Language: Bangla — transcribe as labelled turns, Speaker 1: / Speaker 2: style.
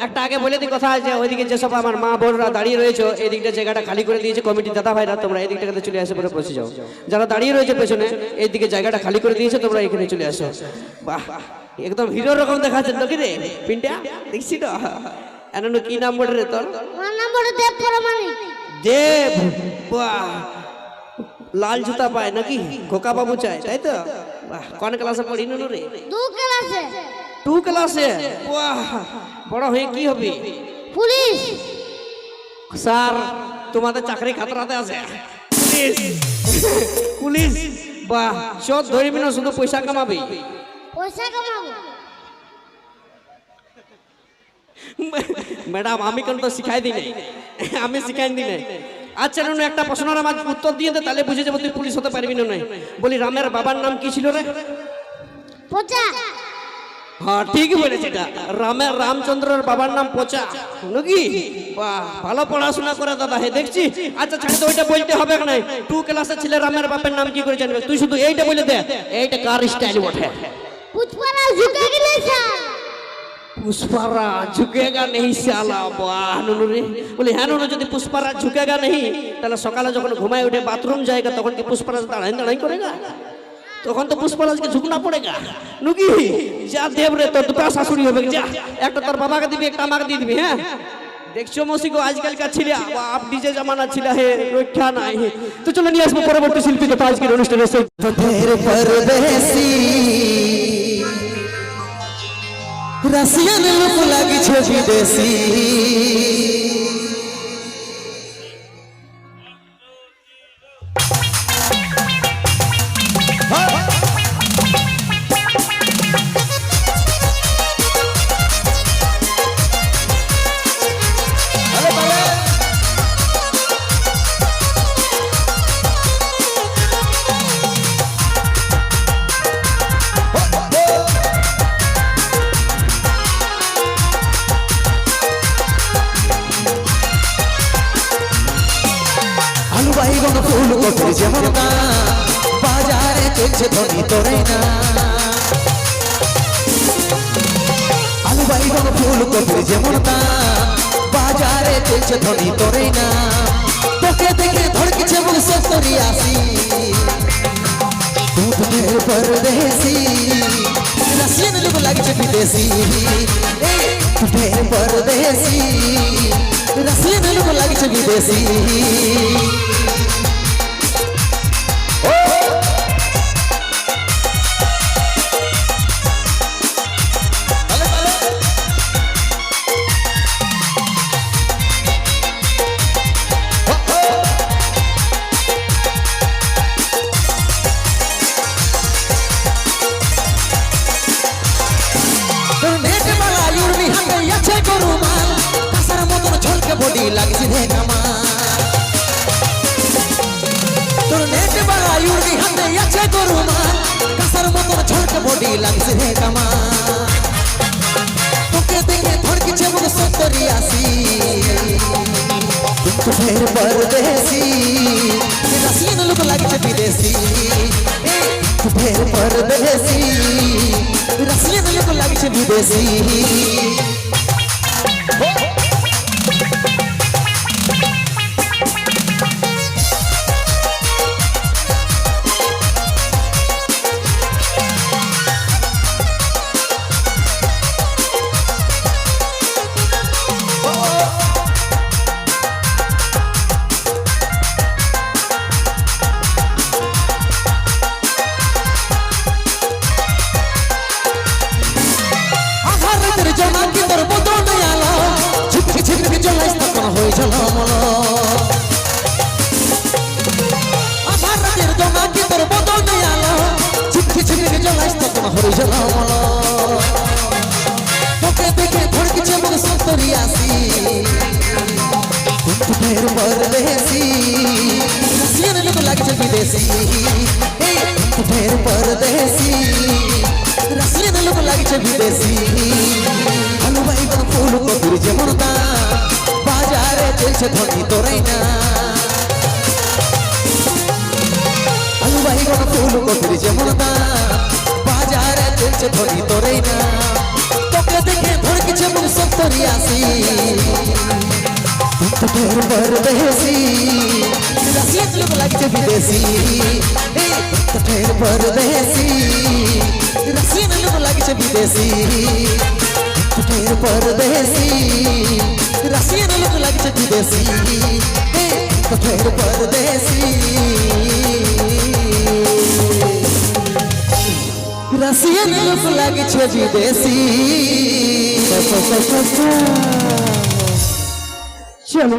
Speaker 1: একটা আগে বলে দিই কথা আছে, ওইদিকে যেসব আমার মা বোনরা দাঁড়িয়ে রয়েছে এই দিকটা জায়গাটা খালি করে দিয়েছে কমিটি দাদা ভাইরা, তোমরা এই দিকটাতে চলে আসে পরে বসে যাও। যারা দাঁড়িয়ে রয়েছে পেছনে এই দিকে জায়গাটা খালি করে দিয়েছে, তোমরা এখানে চলে আসো। বাহ, একদম হিরো রকম দেখাচ্ছে তো কি রে পিন্টা, দেখছি তো। এনানো কি নাম বলে রে তোর?
Speaker 2: আমার নাম বলে দেব পরমাণিক।
Speaker 1: দেব, বাহ, লাল জুতা পায় নাকি খোকা বাবু চায়, তাই তো? বাহ, কোন ক্লাসে পড়ি নুনু রে?
Speaker 2: 2 ক্লাসে।
Speaker 1: 2 ক্লাসে? বাহ, বড় হয়ে কি হবে?
Speaker 2: পুলিশ।
Speaker 1: স্যার তোমাদের চাকরি খাতরাতে আছে। পুলিশ, পুলিশ, বাহ, সব ধরবি না, শুধু পয়সা কামাবি।
Speaker 2: পয়সা কামাবো?
Speaker 1: ম্যাডাম আমি কেন তো শিখাই দিই নাই, আমি শিখাই দিই নাই। আচ্ছা নুনু একটা প্রশ্নের আমার উত্তর দিয়ে দে, তাহলে বুঝে যাবো তুই পুলিশ হতে পারবি না। নয় বলি রামের বাবার নাম কি ছিল রে?
Speaker 2: পচা।
Speaker 1: হ্যাঁ ঠিক বলেছে, এটা রামের রামচন্দ্রের বাবার নাম পচা নাকি? বাহ, ভালো পড়াশোনা করে দাদা হে দেখছি। আচ্ছা ছাড় তো, ওইটা বলতে হবে না। 2 ক্লাসের ছেলে রামের বাপের নাম কি করে জানবে? তুই শুধু এইটা বলে দে, এইটা কার স্টাইল বটে?
Speaker 2: পুষ্পারাজ ঝুঁকে গেলে স্যার।
Speaker 1: पुष्पाराज झुकेगा नहीं साला। वाह नुनू रे, बोले हाँ नुनू, যদি पुष्पाराज झुकेगा नहीं তাহলে সকালে যখন ঘুমায় উঠে বাথরুম जाएगा তখন কি पुष्पाराज দাঁড়াই দাঁড়াই করেगा? তখন তো पुष्पाराज के झुकना पड़ेगा নুকি। যা দেব রে, তোর দুটো শাশুড়ি হবে, যা একটা তোর বাবাকে দিবি, একটা আমাকে দিয়ে দিবি। হ্যাঁ দেখছো মসি গো, আজকাল का ছিল আপ ডিজে জামানা ছিল হে, রক্ষা নাই। তো চলো নিয়ে আসবো পরবর্তী শিল্পীকে আজকের অনুষ্ঠানে।
Speaker 3: ফের পরদেশি রাশিয়ান লোক লাগিছে বিদেশি, ফুল কফির যেমন বাজারে চলছে ধনী তোরে না। আলু বাইগন ফুল কফির যেমন বাজারে চলছে ধনী তোরে না। তোকে দেখে ধড়কেছে মুখ 70-80। দুধের পরদেশি রাশিয়ান লোক লাগছে বিদেশি, দুধের পরদেশি রাশিয়ান লোক লাগছে বিদেশি। বডি লাগছে রে কামা, তোর নেট বাড়া ইউরি হাতে আছে গরুমা, কাসার মতন ঝলকে বডি লাগছে রে কামা। তোকে দেখে ধড়কিছে মুখ 70-80। কিন্তু ফের পরদেশি রাশিয়ান লোক লাগছে বিদেশি, ফের পরদেশি রাশিয়ান লোক লাগছে বিদেশি। তোর জলমল তোকে দেখে ধড়কিছে মুখ সন্তরি আসি তুম ফের পরদেশি রাশিয়ান লোক লাগছে বিদেশি তুম ফের পরদেশি রাশিয়ান লোক লাগছে বিদেশি আলু বাইগন ফুলকপির যেমন দাম বাজারে চলছে ধনী তোরাই না আলু বাইগন ফুলকপির যেমন দাম বাজারে চলছে ধনী তোরাই না তোকে দেখে ধড়কিছে মুখ সন্তরি আসি তুম ফের পরদেশি রাশিয়ান লোক লাগছে বিদেশি তুম ফের পরদেশি রাশিয়ান লোক লাগছে বিদেশি তুম ফের পরদেশি রাশিয়ান লোক লাগছে বিদেশি তুম ফের পরদেশি রাশিয়ান লোক লাগছে বিদেশি
Speaker 1: চলো